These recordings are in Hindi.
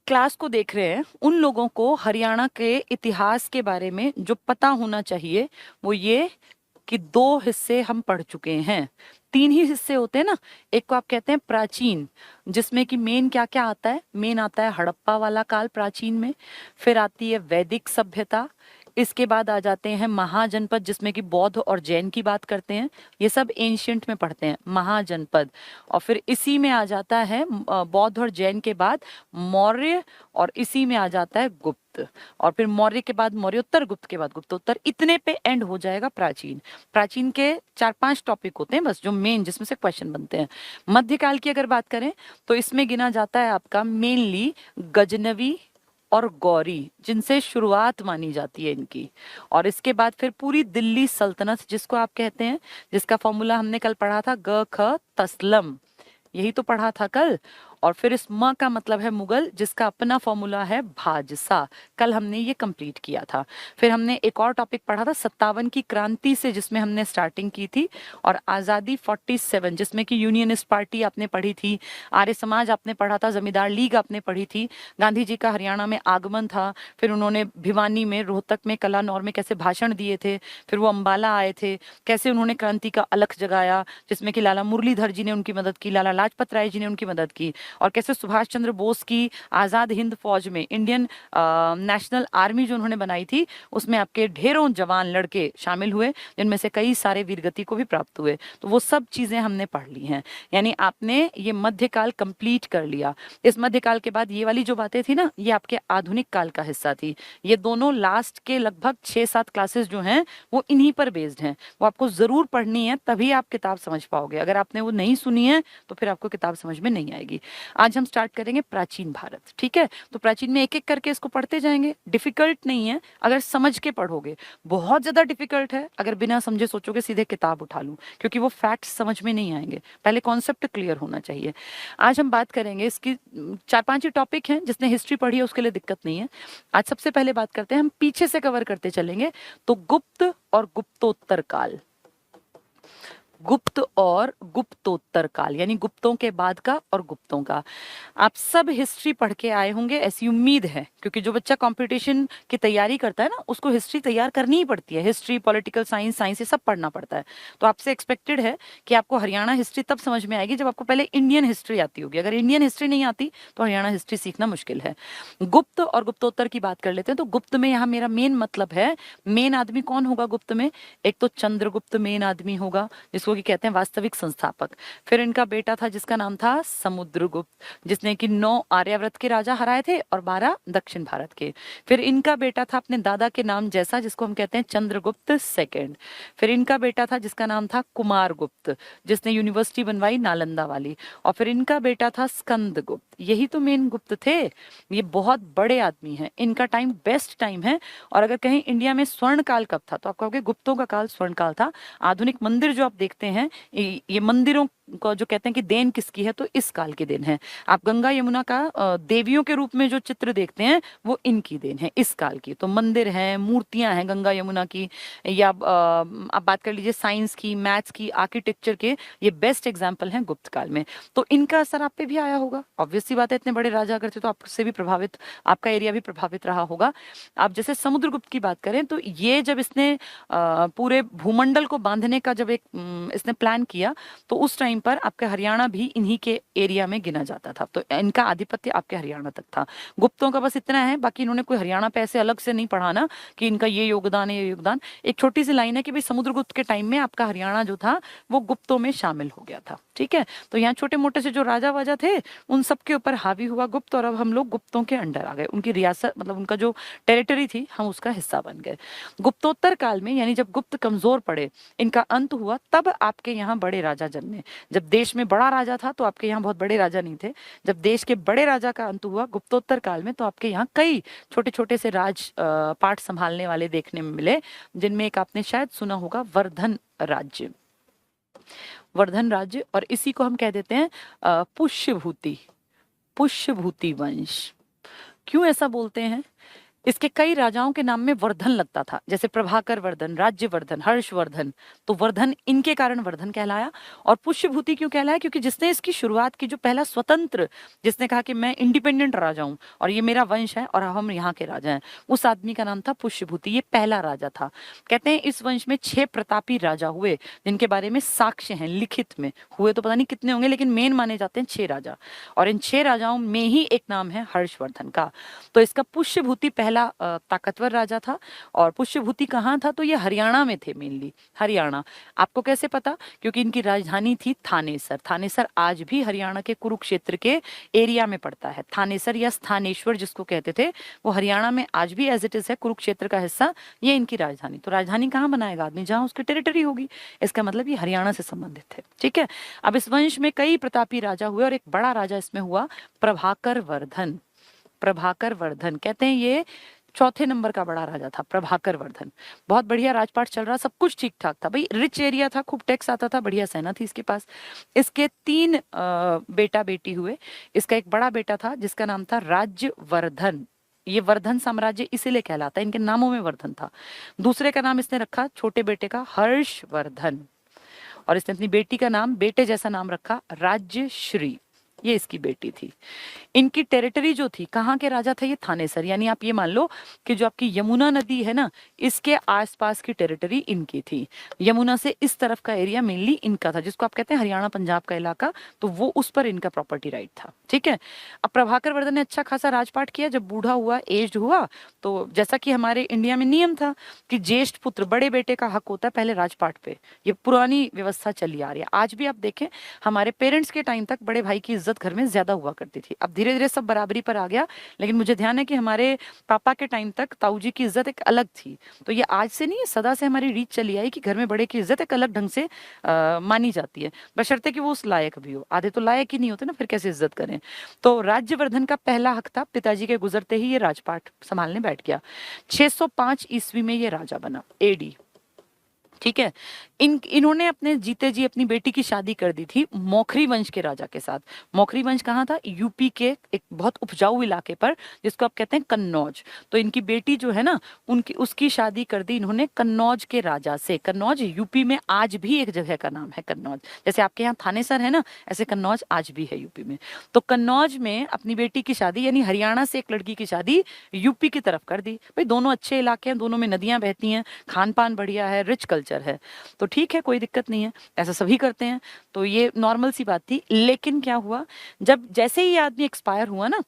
क्लास को देख रहे हैं उन लोगों को हरियाणा के इतिहास के बारे में जो पता होना चाहिए वो ये कि दो हिस्से हम पढ़ चुके हैं। तीन ही हिस्से होते हैं ना। एक को आप कहते हैं प्राचीन, जिसमें कि मेन क्या क्या आता है। मेन आता है हड़प्पा वाला काल प्राचीन में, फिर आती है वैदिक सभ्यता, इसके बाद आ जाते हैं महाजनपद जिसमें कि बौद्ध और जैन की बात करते हैं। ये सब एंशियंट में पढ़ते हैं महाजनपद। और फिर इसी में आ जाता है बौद्ध और जैन के बाद मौर्य, और इसी में आ जाता है गुप्त। और फिर मौर्य के बाद मौर्योत्तर, गुप्त के बाद गुप्तोत्तर, इतने पे एंड हो जाएगा प्राचीन। प्राचीन के 4-5 टॉपिक होते हैं बस जो मेन, जिसमें से क्वेश्चन बनते हैं। मध्यकाल की अगर बात करें तो इसमें गिना जाता है आपका मेनली गजनवी और गौरी, जिनसे शुरुआत मानी जाती है इनकी। और इसके बाद फिर पूरी दिल्ली सल्तनत जिसको आप कहते हैं, जिसका फॉर्मूला हमने कल पढ़ा था, ग ख तस्लम, यही तो पढ़ा था कल। और फिर इस म का मतलब है मुगल, जिसका अपना फॉर्मूला है भाजसा, कल हमने ये कंप्लीट किया था। फिर हमने एक और टॉपिक पढ़ा था 57 की क्रांति से, जिसमें हमने स्टार्टिंग की थी, और आज़ादी 47 जिसमें कि यूनियनिस्ट पार्टी आपने पढ़ी थी, आर्य समाज आपने पढ़ा था, जमींदार लीग आपने पढ़ी थी, गांधी जी का हरियाणा में आगमन था, फिर उन्होंने भिवानी में, रोहतक में, कलानौर में कैसे भाषण दिए थे, फिर वो अम्बाला आए थे, कैसे उन्होंने क्रांति का अलख जगाया, जिसमें कि लाला मुरलीधर जी ने उनकी मदद की, लाला लाजपत राय जी ने उनकी मदद की, और कैसे सुभाष चंद्र बोस की आजाद हिंद फौज में, इंडियन नेशनल आर्मी जो उन्होंने बनाई थी, उसमें आपके ढेरों जवान लड़के शामिल हुए, जिनमें से कई सारे वीरगति को भी प्राप्त हुए। तो वो सब चीजें हमने पढ़ ली हैं। यानी आपने ये मध्यकाल कंप्लीट कर लिया। इस मध्यकाल के बाद ये वाली जो बातें थी ना, ये आपके आधुनिक काल का हिस्सा थी। ये दोनों लास्ट के लगभग 6-7 क्लासेस जो हैं वो इन्हीं पर बेस्ड हैं। वो आपको जरूर पढ़नी है, तभी आप किताब समझ पाओगे। अगर आपने वो नहीं सुनी है तो फिर आपको किताब समझ में नहीं आएगी। आज हम स्टार्ट करेंगे प्राचीन भारत, ठीक है। तो प्राचीन में एक एक करके इसको पढ़ते जाएंगे। डिफिकल्ट नहीं है अगर समझ के पढ़ोगे, बहुत ज्यादा डिफिकल्ट है अगर बिना समझे सोचोगे सीधे किताब उठा लूं, क्योंकि वो फैक्ट्स समझ में नहीं आएंगे। पहले कॉन्सेप्ट क्लियर होना चाहिए। आज हम बात करेंगे इसकी 4-5 ही टॉपिक हैं। जिसने हिस्ट्री पढ़ी है उसके लिए दिक्कत नहीं है। आज सबसे पहले बात करते हैं, हम पीछे से कवर करते चलेंगे, तो गुप्त और गुप्तोत्तर काल। गुप्त और गुप्तोत्तर काल, यानी गुप्तों के बाद का और गुप्तों का। आप सब हिस्ट्री पढ़ के आए होंगे ऐसी उम्मीद है, क्योंकि जो बच्चा कंपटीशन की तैयारी करता है ना, उसको हिस्ट्री तैयार करनी ही पड़ती है। हिस्ट्री, पॉलिटिकल साइंस, साइंस, ये सब पढ़ना पड़ता है। तो आपसे एक्सपेक्टेड है कि आपको हरियाणा हिस्ट्री तब समझ में आएगी जब आपको पहले इंडियन हिस्ट्री आती होगी। अगर इंडियन हिस्ट्री नहीं आती तो हरियाणा हिस्ट्री सीखना मुश्किल है। गुप्त और गुप्तोत्तर की बात कर लेते हैं। तो गुप्त में यहाँ मेरा मेन मतलब है, मेन आदमी कौन होगा गुप्त में? एक तो चंद्रगुप्त मेन आदमी होगा, जिसको कि कहते हैं वास्तविक संस्थापक। फिर इनका बेटा था जिसका नाम था समुद्रगुप्त, जिसने कि 9 आर्यावर्त के राजा हराए थे और 12 दक्षिण भारत के। फिर इनका बेटा था अपने दादा के नाम जैसा, जिसको हम कहते हैं चंद्रगुप्त सेकंड। फिर इनका बेटा था जिसका नाम था कुमारगुप्त, जिसने यूनिवर्सिटी बनवाई नालंदा वाली। और फिर इनका बेटा था स्कंदगुप्त। यही तो मेन गुप्त थे। ये बहुत बड़े आदमी हैं, इनका टाइम बेस्ट टाइम है। और अगर कहीं इंडिया में स्वर्ण काल कब था, तो आप कहोगे गुप्तों का काल स्वर्ण काल था। आधुनिक मंदिर जो आप देखते हैं, ये मंदिरों को जो कहते हैं कि देन किसकी है, तो इस काल की देन है। आप गंगा यमुना का देवियों के रूप में जो चित्र देखते हैं, वो इनकी देन है, इस काल की। तो मंदिर हैं, मूर्तियां हैं गंगा यमुना की, या आप बात कर लीजिए साइंस की, मैथ्स की, आर्किटेक्चर के, ये बेस्ट एग्जाम्पल हैं गुप्त काल में। तो इनका असर आप पे भी आया होगा। ऑब्वियस सी बात है, इतने बड़े राजा अगर थे तो आपसे भी प्रभावित, आपका एरिया भी प्रभावित रहा होगा। आप जैसे समुद्रगुप्त की बात करें तो ये जब इसने पूरे भूमंडल को बांधने का जब एक इसने प्लान किया, तो उस टाइम पर आपके हरियाणा भी इन्हीं के एरिया में गिना जाता था। तो इनका आधिपत्य आपके हरियाणा तक था। गुप्तों का बस इतना है, बाकी इन्होंने कोई हरियाणा पे ऐसे अलग से नहीं पढ़ाना कि इनका ये योगदान है, ये योगदान। एक छोटी सी लाइन है कि भाई समुद्रगुप्त के टाइम में आपका हरियाणा जो था वो गुप्तों में शामिल हो गया था, ठीक है। तो यहाँ छोटे मोटे से जो राजा वाजा थे उन सबके ऊपर हावी हुआ गुप्त, और अब हम लोग गुप्तों के अंडर आ गए। उनकी रियासत, मतलब उनका जो टेरिटरी थी, हम उसका हिस्सा बन गए। गुप्तोत्तर काल में, यानी जब गुप्त कमजोर पड़े, इनका अंत हुआ, तब आपके यहाँ बड़े राजा जन्मे। जब देश में बड़ा राजा था तो आपके यहाँ बहुत बड़े राजा नहीं थे। जब देश के बड़े राजा का अंत हुआ गुप्तोत्तर काल में, तो आपके यहाँ कई छोटे छोटे से राज पाठ संभालने वाले देखने में मिले, जिनमें एक आपने शायद सुना होगा, वर्धन राज्य। वर्धन राज्य, और इसी को हम कह देते हैं पुष्यभूति, पुष्यभूति वंश। क्यों ऐसा बोलते हैं? इसके कई राजाओं के नाम में वर्धन लगता था, जैसे प्रभाकर वर्धन, राज्यवर्धन, हर्षवर्धन। तो वर्धन इनके कारण वर्धन कहलाया। और पुष्यभूति क्यों कहलाया? क्योंकि जिसने इसकी शुरुआत की, जो पहला स्वतंत्र, जिसने कहा कि मैं इंडिपेंडेंट राजा हूं और ये मेरा वंश है और हम यहाँ के राजा हैं, उस आदमी का नाम था पुष्यभूति। ये पहला राजा था। कहते हैं इस वंश में 6 प्रतापी राजा हुए, जिनके बारे में साक्ष्य हैं लिखित में। हुए तो पता नहीं कितने होंगे, लेकिन मेन माने जाते हैं 6 राजा। और इन 6 राजाओं में ही एक नाम है हर्षवर्धन का। तो इसका पुष्यभूति पहला ताकतवर राजा था। और पुष्यभूति कहाँ था? तो ये हरियाणा में थे, मेनली हरियाणा। आपको कैसे पता? क्योंकि इनकी राजधानी थी थानेसर। थानेसर आज भी हरियाणा के कुरुक्षेत्र के एरिया में पड़ता है। थानेसर या स्थानेश्वर जिसको कहते थे, वो हरियाणा में आज भी एज इट इज है, कुरुक्षेत्र का हिस्सा। ये इनकी राजधानी। तो राजधानी कहाँ बनाएगा आदमी? जहां उसकी टेरिटरी होगी। इसका मतलब ये हरियाणा से संबंधित है। ठीक है। अब इस वंश में कई प्रतापी राजा हुए और एक बड़ा राजा इसमें हुआ प्रभाकर वर्धन। प्रभाकर वर्धन कहते हैं ये चौथे नंबर का बड़ा राजा था, प्रभाकर वर्धन। बहुत बढ़िया राजपाट चल रहा, सब कुछ ठीक ठाक था भाई, रिच एरिया था, खूब टैक्स आता था, बढ़िया सेना थी इसके पास। इसके 3 बेटा बेटी हुए। इसका एक बड़ा बेटा था जिसका नाम था राज्यवर्धन। ये वर्धन साम्राज्य इसीलिए कहलाता है, इनके नामों में वर्धन था। दूसरे का नाम इसने रखा छोटे बेटे का हर्षवर्धन। और इसने अपनी बेटी का नाम बेटे जैसा नाम रखा राज्यश्री। ये इसकी बेटी थी। इनकी टेरिटरी जो थी, कहाँ के राजा थे ये? थानेसर। यानी आप ये मान लो कि जो आपकी यमुना नदी है ना, इसके आसपास की टेरिटरी इनकी थी। यमुना से इस तरफ का एरिया मेनली इनका था, जिसको आप कहते हैं हरियाणा पंजाब का इलाका। तो वो उस पर इनका प्रॉपर्टी राइट था। ठीक है। अब प्रभाकर वर्धन ने अच्छा खासा राजपाट किया। जब बूढ़ा हुआ, एज्ड हुआ, तो जैसा कि हमारे इंडिया में नियम था कि ज्येष्ठ पुत्र, बड़े बेटे का हक होता है पहले राजपाट पे। ये पुरानी व्यवस्था चली आ रही है। आज भी आप देखें, हमारे पेरेंट्स के टाइम तक बड़े भाई की इज्जत घर में ज्यादा हुआ करती थी। अब धीरे धीरे सब बराबरी पर आ गया, लेकिन मुझे ध्यान है कि हमारे पापा के टाइम तक ताऊ जी की इज्जत एक अलग थी। तो ये आज से नहीं है, सदा से हमारी रीत चली आई कि घर में बड़े की इज्जत एक अलग ढंग से मानी जाती है, बशर्ते कि वो उस लायक भी हो। आधे तो लायक ही नहीं होते ना, फिर कैसे इज्जत करें। तो राज्यवर्धन का पहला हक था, पिताजी के गुजरते ही ये राजपाट संभालने बैठ गया। 605 ईस्वी में ये राजा बना, एडी। ठीक है। इन्होंने अपने जीते जी अपनी बेटी की शादी कर दी थी मौखरी वंश के राजा के साथ। मौखरी वंश कहाँ था? यूपी के एक बहुत उपजाऊ इलाके पर, जिसको आप कहते हैं कन्नौज। तो इनकी बेटी जो है ना, उसकी शादी कर दी इन्होंने कन्नौज के राजा से। कन्नौज यूपी में आज भी एक जगह का नाम है, कन्नौज। जैसे आपके यहाँ थानेसर है ना, ऐसे कन्नौज आज भी है यूपी में। तो कन्नौज में अपनी बेटी की शादी, यानी हरियाणा से एक लड़की की शादी यूपी की तरफ कर दी। भाई दोनों अच्छे इलाके हैं, दोनों में नदियां बहती हैं, खान पान बढ़िया है, रिच कल्चर है। तो ठीक है, कोई दिक्कत नहीं है, ऐसा सभी करते हैं। तो ये नॉर्मल सी बात थी। लेकिन क्या हुआ, जब जैसे ही ये आदमी एक्सपायर हुआ ना,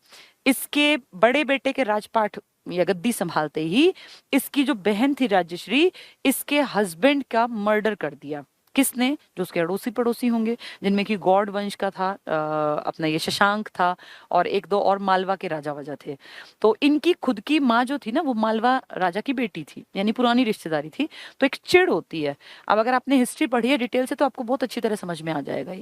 इसके बड़े बेटे के राजपाट या गद्दी संभालते ही इसकी जो बहन थी राज्यश्री, इसके हस्बैंड का मर्डर कर दिया। किसने? जो उसके अड़ोसी पड़ोसी होंगे, जिनमें कि गौड़ वंश का था अपना ये शशांक था, और 1-2 और मालवा के राजा वजा थे। तो इनकी खुद की माँ जो थी ना, वो मालवा राजा की बेटी थी, यानी पुरानी रिश्तेदारी थी। तो एक चिढ़ होती है। अब अगर आपने हिस्ट्री पढ़ी है डिटेल से, तो आपको बहुत अच्छी तरह समझ में आ जाएगा।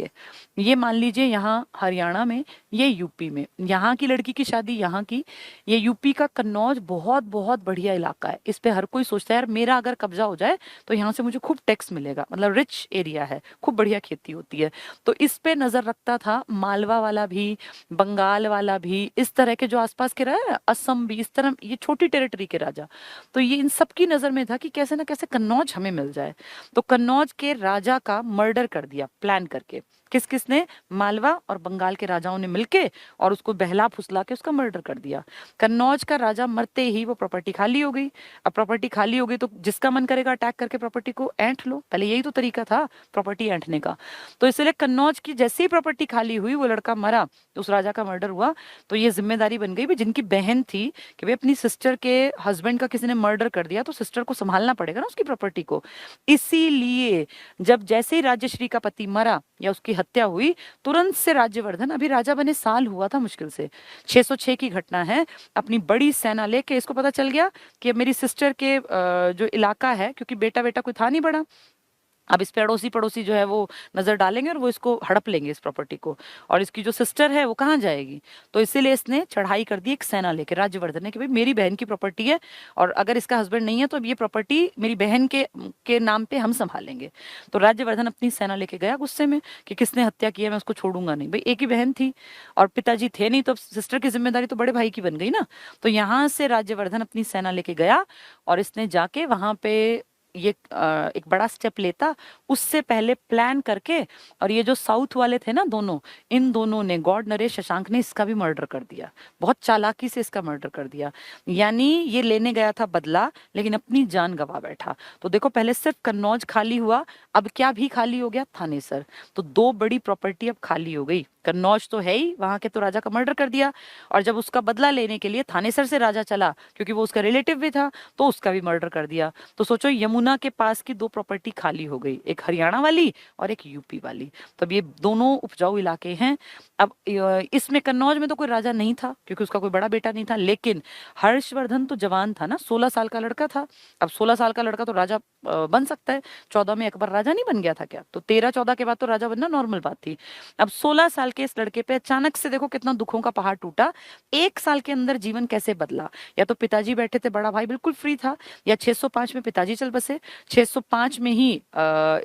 ये मान लीजिए यहाँ हरियाणा में, ये यूपी में, यहाँ की लड़की की शादी यहाँ की। ये यूपी का कन्नौज बहुत बहुत बढ़िया इलाका है। इस पे हर कोई सोचता है यार मेरा अगर कब्जा हो जाए तो यहाँ से मुझे खूब टैक्स मिलेगा, मतलब रिच एरिया है, खूब बढ़िया खेती होती है। तो इस पे नजर रखता था मालवा वाला भी, बंगाल वाला भी, इस तरह के जो आसपास के रहे, असम भी, इस तरह ये छोटी टेरिटरी के राजा। तो ये इन सब की नजर में था कि कैसे ना कैसे कन्नौज हमें मिल जाए। तो कन्नौज के राजा का मर्डर कर दिया प्लान करके। किस किसने? मालवा और बंगाल के राजाओं ने मिलके, और उसको बहला फुसला के उसका मर्डर कर दिया। कन्नौज का राजा मरते ही वो प्रॉपर्टी खाली हो गई। अब प्रॉपर्टी खाली हो गई तो जिसका मन करेगा अटैक करके प्रॉपर्टी को ऐंठ लो, पहले यही तो तरीका था प्रॉपर्टी ऐंठने का। तो इसलिए कन्नौज की जैसे ही प्रॉपर्टी खाली हुई, वो लड़का मरा, तो उस राजा का मर्डर हुआ। तो ये जिम्मेदारी बन गई भी, जिनकी बहन थी कि भाई अपनी सिस्टर के हस्बैंड का किसी ने मर्डर कर दिया, तो सिस्टर को संभालना पड़ेगा ना उसकी प्रॉपर्टी को। इसीलिए जब जैसे ही राज्यश्री का पति मरा या उसकी हत्या हुई, तुरंत से राज्यवर्धन, अभी राजा बने साल हुआ था मुश्किल से, 606 की घटना है, अपनी बड़ी सेना लेके, इसको पता चल गया कि अब मेरी सिस्टर के जो इलाका है, क्योंकि बेटा बेटा कोई था नहीं बड़ा, अब इस पे अड़ोसी पड़ोसी जो है वो नजर डालेंगे और वो इसको हड़प लेंगे इस प्रॉपर्टी को, और इसकी जो सिस्टर है वो कहाँ जाएगी। तो इसीलिए इसने चढ़ाई कर दी एक सेना लेकर राज्यवर्धन ने कि भाई मेरी बहन की प्रॉपर्टी है, और अगर इसका हस्बैंड नहीं है तो अब ये प्रॉपर्टी मेरी बहन के नाम पे हम संभालेंगे। तो राज्यवर्धन अपनी सेना लेके गया गुस्से में कि किसने हत्या की है, मैं उसको छोड़ूंगा नहीं। भाई एक ही बहन थी और पिताजी थे नहीं, तो सिस्टर की जिम्मेदारी तो बड़े भाई की बन गई ना। तो यहाँ से राज्यवर्धन अपनी सेना लेके गया और इसने जाके वहां पे ये एक बड़ा स्टेप लेता उससे पहले प्लान करके, और ये जो साउथ वाले थे ना दोनों, इन दोनों ने, गॉड नरेश शशांक ने इसका भी मर्डर कर दिया, बहुत चालाकी से इसका मर्डर कर दिया। यानी ये लेने गया था बदला, लेकिन अपनी जान गवा बैठा। तो देखो पहले सिर्फ कन्नौज खाली हुआ, अब क्या भी खाली हो गया, थानेसर। तो दो बड़ी प्रॉपर्टी अब खाली हो गई। कन्नौज तो है ही, वहां के तो राजा का मर्डर कर दिया, और जब उसका बदला लेने के लिए थानेसर से राजा चला, क्योंकि वो उसका रिलेटिव भी था, तो उसका भी मर्डर कर दिया। तो सोचो यमुना के पास की दो प्रॉपर्टी खाली हो गई, एक हरियाणा वाली और एक यूपी वाली। तो अब ये दोनों उपजाऊ इलाके हैं। अब इसमें कन्नौज में तो कोई राजा नहीं था क्योंकि उसका कोई बड़ा बेटा नहीं था, लेकिन हर्षवर्धन तो जवान था ना, 16 साल का लड़का था। अब 16 साल का लड़का तो राजा बन सकता है। 14 में अकबर राजा नहीं बन गया था क्या? तो 13-14 के बाद तो राजा बनना नॉर्मल बात थी। अब 16 साल के इस लड़के पे अचानक से देखो कितना दुखों का पहाड़ टूटा। एक साल के अंदर जीवन कैसे बदला। या तो पिताजी बैठे थे, बड़ा भाई बिल्कुल फ्री था, या 605 में पिताजी चल बसे, 605 में ही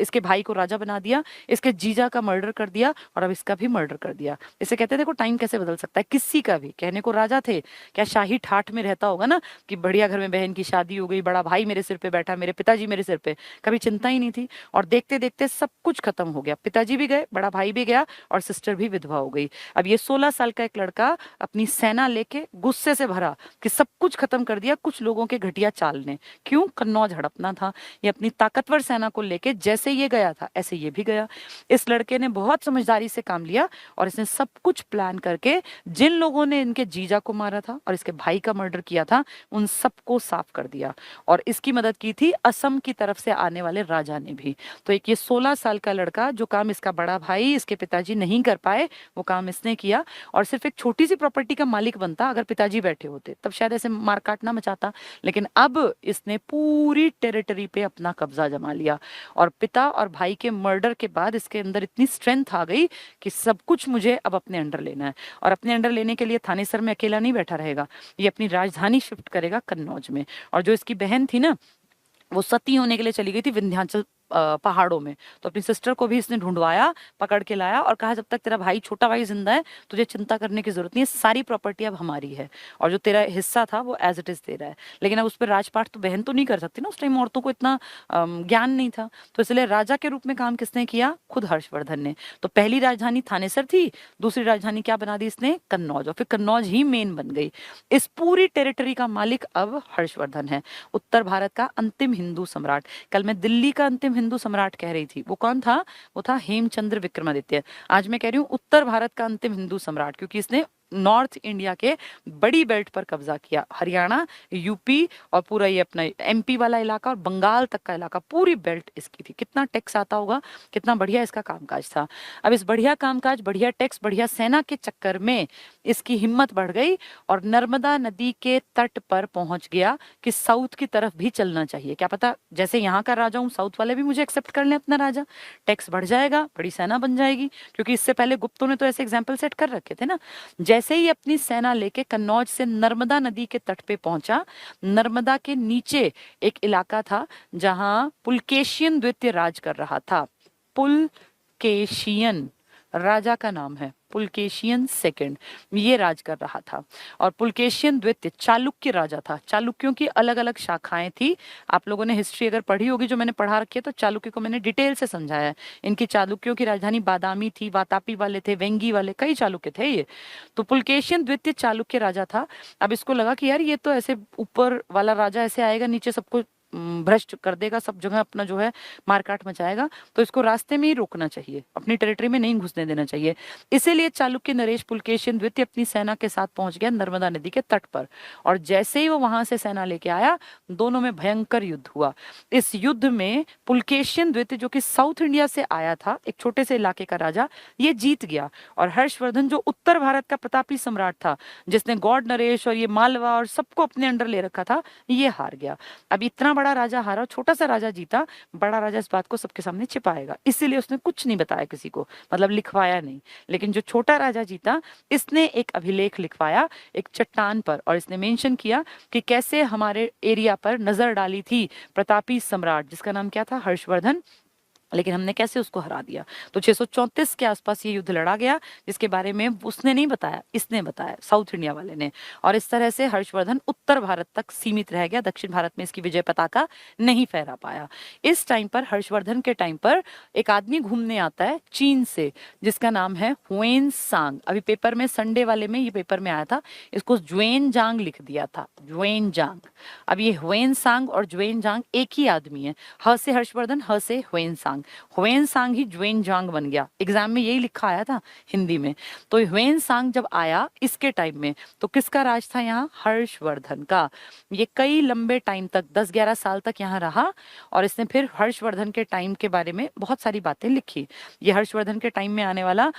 इसके भाई को राजा बना दिया, इसके जीजा का मर्डर कर दिया, और अब इसका भी मर्डर कर दिया। इसे कहते हैं देखो टाइम कैसे बदल सकता है किसी का भी। कहने को राजा थे, क्या शाही ठाठ में रहता होगा ना कि बढ़िया घर में बहन की शादी हो गई, बड़ा भाई मेरे सिर पे बैठा, मेरे पिताजी मेरे सिर पे, कभी चिंता ही नहीं थी। और देखते देखते सब कुछ खत्म हो गया, पिताजी भी गए, बड़ा भाई भी गया, और सिस्टर भी विधवा हो गई। अब ये 16 साल का एक लड़का अपनी सेना लेके गुस्से से भरा कि सब कुछ खत्म कर दिया कुछ लोगों के घटिया चाल ने। क्यों? कन्नौज हड़पना था। ये अपनी ताकतवर सेना को लेके जैसे ये गया था ऐसे ये भी गया। इस लड़के ने बहुत समझदारी से काम लिया, और इसने सब कुछ प्लान करके जिन लोगों ने इनके जीजा को मारा था और इसके भाई का मर्डर किया था उन सबको साफ कर दिया। और इसकी मदद की थी असम की तरफ से आने वाले राजा ने भी। तो एक ये 16 साल का लड़का, जो काम इसका बड़ा भाई इसके पिताजी नहीं कर पाए, वो काम इसने किया। और सिर्फ एक छोटी सी प्रॉपर्टी का मालिक बनता अगर पिताजी बैठे होते, तब शायद ऐसे मारकाट ना मचाता। लेकिन अब इसने पूरी टेरिटरी पे अपना कब्जा जमा लिया, और पिता और भाई के मर्डर के बाद इसके अंदर इतनी स्ट्रेंथ आ गई कि सब कुछ मुझे अब अपने अंडर लेना है। और अपने अंडर लेने के लिए थानेसर में अकेला नहीं बैठा रहेगा, ये अपनी राजधानी शिफ्ट करेगा कन्नौज में। और जो इसकी बहन थी ना, वो सती होने के लिए चली गई थी विंध्याचल पहाड़ों में। तो अपनी सिस्टर को भी इसने ढूंढवाया, पकड़ के लाया, और कहा जब तक तेरा भाई, छोटा भाई जिंदा है, तुझे चिंता करने की जरूरत नहीं है, सारी प्रॉपर्टी अब हमारी है, और जो तेरा हिस्सा था वो एज इट इज दे रहा है। लेकिन अब उस पर राजपाट तो बहन तो नहीं कर सकती ना, उस टाइम औरतों को इतना ज्ञान नहीं था। तो इसलिए राजा के रूप में काम किसने किया? खुद हर्षवर्धन ने। तो पहली राजधानी थानेसर थी, दूसरी राजधानी क्या बना दी इसने? कन्नौज। और फिर कन्नौज ही मेन बन गई। इस पूरी टेरिटरी का मालिक अब हर्षवर्धन है, उत्तर भारत का अंतिम हिंदू सम्राट। कल मैं दिल्ली का अंतिम हिंदू सम्राट कह रही थी, वो कौन था? वो था हेमचंद्र विक्रमादित्य। आज मैं कह रही हूँ उत्तर भारत का अंतिम हिंदू सम्राट, क्योंकि इसने नॉर्थ इंडिया के बड़ी बेल्ट पर कब्जा किया। हरियाणा, यूपी और पूरा ये अपना एमपी वाला इलाका और बंगाल तक का इलाका, पूरी बेल्ट इसकी थी। कितना टैक्स आता होगा, कितना बढ़िया इसका कामकाज था। अब इस बढ़िया कामकाज, बढ़िया टैक्स, बढ़िया सेना के चक्कर में इसकी हिम्मत बढ़ गई, और नर्मदा नदी के तट पर पहुंच गया कि साउथ की तरफ भी चलना चाहिए। क्या पता जैसे यहाँ का राजा हूँ, साउथ वाले भी मुझे एक्सेप्ट कर लें अपना राजा, टैक्स बढ़ जाएगा, बड़ी सेना बन जाएगी। क्योंकि इससे पहले गुप्तों ने तो ऐसे एग्जाम्पल सेट कर रखे थे ना। जैसे ही अपनी सेना लेके कन्नौज से नर्मदा नदी के तट पे पहुंचा, नर्मदा के नीचे एक इलाका था जहां पुलकेशियन द्वितीय राज कर रहा था। पुलकेशियन राजा का नाम है, पुलकेशियन सेकंड, ये राज कर रहा था। और पुलकेशियन द्वितीय चालुक्य राजा था। चालुक्यों की अलग अलग शाखाएं थी। आप लोगों ने हिस्ट्री अगर पढ़ी होगी, जो मैंने पढ़ा रखी है, तो चालुक्य को मैंने डिटेल से समझाया है। इनकी चालुक्यों की राजधानी बादामी थी, वातापी वाले थे, वेंगी वाले, कई चालुक्य थे ये। तो पुलकेशियन द्वितीय चालुक्य राजा था। अब इसको लगा कि यार ये तो ऐसे ऊपर वाला राजा ऐसे आएगा, नीचे सबको भ्रष्ट कर देगा, सब जगह अपना जो है मारकाट मचाएगा, तो इसको रास्ते में ही रोकना चाहिए, अपनी टेरिटरी में नहीं घुसने देना चाहिए। इसीलिए चालुक्य नरेश पुलकेशिन द्वितीय अपनी सेना के साथ पहुंच गया नर्मदा नदी के तट पर। और जैसे ही वो वहां से सेना लेके आया, दोनों में भयंकर युद्ध हुआ। इस युद्ध में पुलकेशिन द्वितीय, जो कि साउथ इंडिया से आया था, एक छोटे से इलाके का राजा, ये जीत गया। और हर्षवर्धन, जो उत्तर भारत का प्रतापी सम्राट था, जिसने गौड़ नरेश और ये मालवा और सबको अपने अंडर ले रखा था, ये हार गया। अब इतना बड़ा बड़ा राजा हारा, छोटा सा राजा जीता, बड़ा राजा इस बात को सबके सामने छिपाएगा, इसीलिए उसने कुछ नहीं बताया किसी को, मतलब लिखवाया नहीं। लेकिन जो छोटा राजा जीता, इसने एक अभिलेख लिखवाया एक चट्टान पर, और इसने मेंशन किया कि कैसे हमारे एरिया पर नजर डाली थी प्रतापी सम्राट, जिसका नाम क्या था, हर्षवर्धन, लेकिन हमने कैसे उसको हरा दिया। तो 634 के आसपास ये युद्ध लड़ा गया, जिसके बारे में उसने नहीं बताया, इसने बताया, साउथ इंडिया वाले ने। और इस तरह से हर्षवर्धन उत्तर भारत तक सीमित रह गया, दक्षिण भारत में इसकी विजय पताका नहीं फहरा पाया। इस टाइम पर, हर्षवर्धन के टाइम पर, एक आदमी घूमने आता है चीन से, जिसका नाम है हुएन सांग। अभी पेपर में, संडे वाले में ये पेपर में आया था, इसको ज्वेन जांग लिख दिया था, ज्वेन जांग। अब ये हुएन सांग और ज्वेन जांग एक ही आदमी है, ह से हर्षवर्धन, ह से हुएन सांग, हुएन सांग ही ज्वेन जांग बन गया। एग्जाम में यही लिखा आया था हिंदी में। तो हुएन सांग जब आया इसके टाइम में, तो किसका राज था यहाँ, हर्षवर्धन का। ये कई लंबे टाइम तक, 10-11 साल तक यहाँ रहा, और इसने फिर हर्षवर्धन के टाइम के बारे में बहुत सारी बातें लिखी। ये हर्षवर्धन के टाइम में आने वाला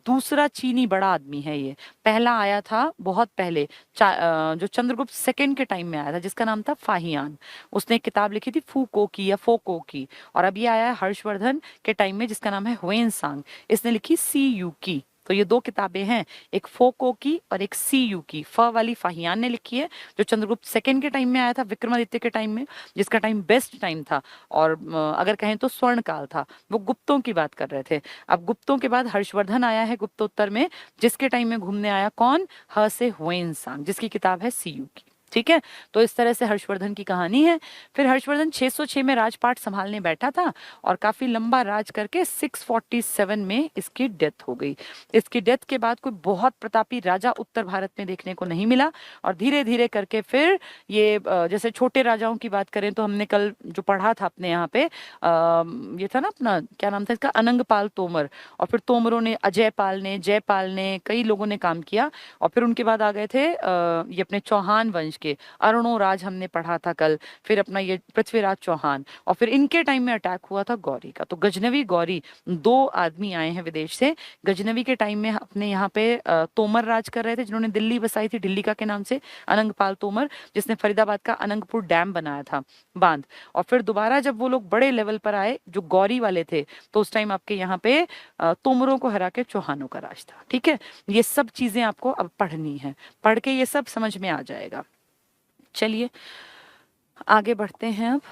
दूसरा चीनी बड़ा आदमी है। ये पहला आया था बहुत पहले, जो चंद्रगुप्त सेकंड के टाइम में आया था, जिसका नाम था फाहियान। उसने एक किताब लिखी थी फूको की या फोको की। और अब ये आया है हर्षवर्धन के टाइम में, जिसका नाम है हुएन सांग, इसने लिखी सी यू की। तो ये 2 किताबें हैं, एक फोको की और एक सी यू की। फ वाली फाहियान ने लिखी है, जो चंद्रगुप्त सेकंड के टाइम में आया था, विक्रमादित्य के टाइम में, जिसका टाइम बेस्ट टाइम था, और अगर कहें तो स्वर्ण काल था। वो गुप्तों की बात कर रहे थे। अब गुप्तों के बाद हर्षवर्धन आया है गुप्तोत्तर में, जिसके टाइम में घूमने आया कौन, ह से हुएन सांग, जिसकी किताब है सी यू की। ठीक है, तो इस तरह से हर्षवर्धन की कहानी है। फिर हर्षवर्धन 606 में राजपाट संभालने बैठा था, और काफी लंबा राज करके 647 में इसकी डेथ हो गई। इसकी डेथ के बाद कोई बहुत प्रतापी राजा उत्तर भारत में देखने को नहीं मिला, और धीरे धीरे करके फिर ये जैसे छोटे राजाओं की बात करें तो हमने कल जो पढ़ा था अपने यहाँ पे, ये था ना अपना, क्या नाम था इसका, अनंगपाल तोमर। और फिर तोमरों ने, अजयपाल ने, जयपाल ने, कई लोगों ने काम किया। और फिर उनके बाद आ गए थे ये अपने चौहान वंश के, अरुणोराज हमने पढ़ा था कल, फिर अपना ये पृथ्वीराज चौहान, और फिर इनके टाइम में अटैक हुआ था गौरी का। तो गजनवी गौरी 2 आदमी आए हैं विदेश से। गजनवी के टाइम में अपने यहाँ पे तोमर राज कर रहे थे, जिन्होंने दिल्ली बसाई थी, ढिल्लिका के नाम से, अनंगपाल तोमर, जिसने फरीदाबाद का अनंगपुर डैम बनाया था, बांध। और फिर दोबारा जब वो लोग बड़े लेवल पर आए, जो गौरी वाले थे, तो उस टाइम आपके यहाँ पे तोमरों को हरा के चौहानों का राज था। ठीक है, ये सब चीजें आपको अब पढ़नी है, पढ़ के ये सब समझ में आ जाएगा। चलिए आगे बढ़ते हैं। अब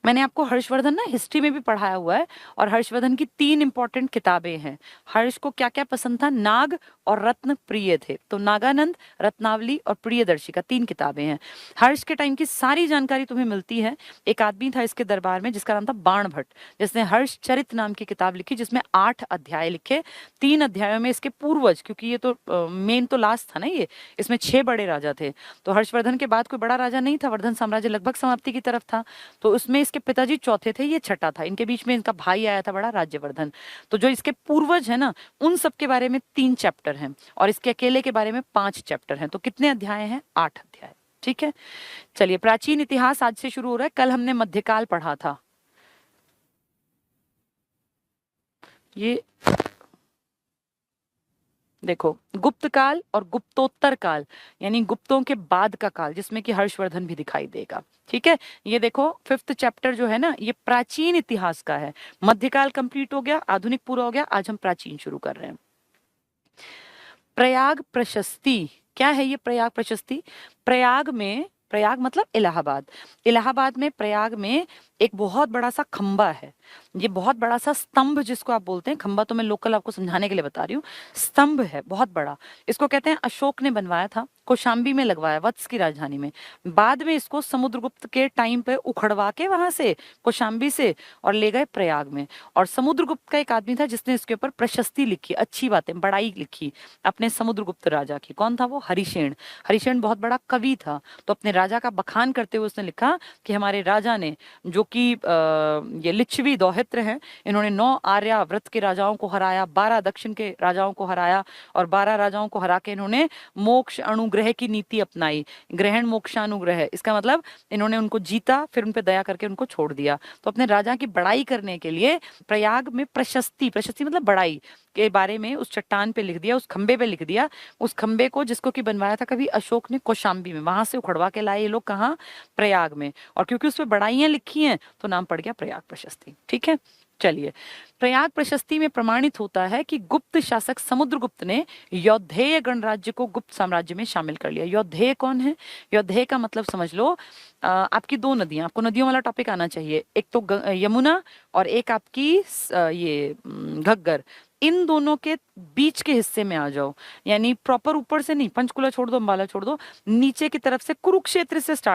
मैंने आपको हर्षवर्धन ना हिस्ट्री में भी पढ़ाया हुआ है, और हर्षवर्धन की 3 इंपॉर्टेंट किताबें हैं। हर्ष को क्या क्या पसंद था, नाग और रत्न प्रिय थे, तो नागानंद, रत्नावली और प्रियदर्शिका 3 किताबें हैं। हर्ष के टाइम की सारी जानकारी तुम्हें मिलती है। एक आदमी था इसके दरबार में जिसका नाम था बाण भट्ट, जिसने हर्ष चरित नाम की किताब लिखी, जिसमें 8 अध्याय लिखे। 3 अध्यायों में इसके पूर्वज, क्योंकि ये तो मेन तो लास्ट था ना, ये इसमें 6 बड़े राजा थे। तो हर्षवर्धन के बाद कोई बड़ा राजा नहीं था, वर्धन साम्राज्य लगभग समाप्ति की तरफ था। तो उसमें इसके पिताजी चौथे थे, ये छठा था। इनके बीच में इनका भाई आया था बड़ा, राज्यवर्धन। तो जो इसके पूर्वज है ना, उन सब के बारे में 3 चैप्टर हैं, और इसके अकेले के बारे में 5 चैप्टर हैं। तो कितने अध्याय हैं, 8 अध्याय। ठीक है, चलिए प्राचीन इतिहास आज से शुरू हो रहा है। कल हमने मध्यकाल पढ़ा था। ये देखो, गुप्त काल और गुप्तोत्तर काल, यानी गुप्तों के बाद का काल, जिसमें कि हर्षवर्धन भी दिखाई देगा। ठीक है, ये देखो 5th चैप्टर जो है ना, ये प्राचीन इतिहास का है। मध्यकाल कंप्लीट हो गया, आधुनिक पूरा हो गया, आज हम प्राचीन शुरू कर रहे हैं। प्रयाग प्रशस्ति, क्या है ये प्रयाग प्रशस्ति? प्रयाग में, प्रयाग मतलब इलाहाबाद, इलाहाबाद में प्रयाग में एक बहुत बड़ा सा खंबा है। ये बहुत बड़ा सा स्तंभ, जिसको आप बोलते हैं, खंबा तो मैं लोकल आपको समझाने के लिए बता रही हूँ, स्तंभ है बहुत बड़ा। इसको कहते हैं, अशोक ने बनवाया था, कौशाम्बी में लगवाया, वत्स की राजधानी में। बाद में इसको समुद्रगुप्त के टाइम पे उखड़वा के वहां से, कौशाम्बी से, और ले गए प्रयाग में। और समुद्रगुप्त का एक आदमी था जिसने इसके ऊपर प्रशस्ति लिखी, अच्छी बातें, बड़ाई लिखी अपने समुद्रगुप्त राजा की। कौन था वो? हरिशेन। हरिशेन बहुत बड़ा कवि था, तो अपने राजा का बखान करते हुए उसने लिखा कि हमारे राजा ने जो कि ये लिच्छवी दौहित्र हैं। इन्होंने 9 आर्यावर्त के राजाओं को हराया, 12 दक्षिण के राजाओं को हराया और 12 राजाओं को हरा के इन्होंने मोक्ष अनुग्रह की नीति अपनाई। ग्रहण मोक्षानुग्रह, इसका मतलब इन्होंने उनको जीता, फिर उन पे दया करके उनको छोड़ दिया। तो अपने राजा की बड़ाई करने के लिए प्रयाग में प्रशस्ति, प्रशस्ति मतलब बड़ाई के बारे में उस चट्टान पे लिख दिया, उस खंबे पे लिख दिया। उस खंबे को जिसको कि बनवाया था कभी अशोक ने कौशाम्बी में, वहां से उखड़वा के लाए ये लोग, कहाँ, प्रयाग में। और क्योंकि उस पे बड़ाइयां लिखी हैं तो नाम पड़ गया प्रयाग प्रशस्ति। ठीक है, चलिए। प्रयाग प्रशस्ति में प्रमाणित होता है कि गुप्त शासक समुद्रगुप्त ने यौधेय गणराज्य को गुप्त साम्राज्य में शामिल कर लिया। यौधेय कौन है? यौधेय का मतलब समझ लो, आपकी 2 नदियां, आपको नदियों वाला टॉपिक आना चाहिए, एक तो यमुना और एक आपकी ये घग्गर। इन दोनों के बीच के हिस्से में आ जाओ, यानी प्रॉपर ऊपर से नहीं, पंचकुला छोड़ दो, अंबाला छोड़ दो, नीचे की तरफ से कुरुक्षेत्र से स्टार्ट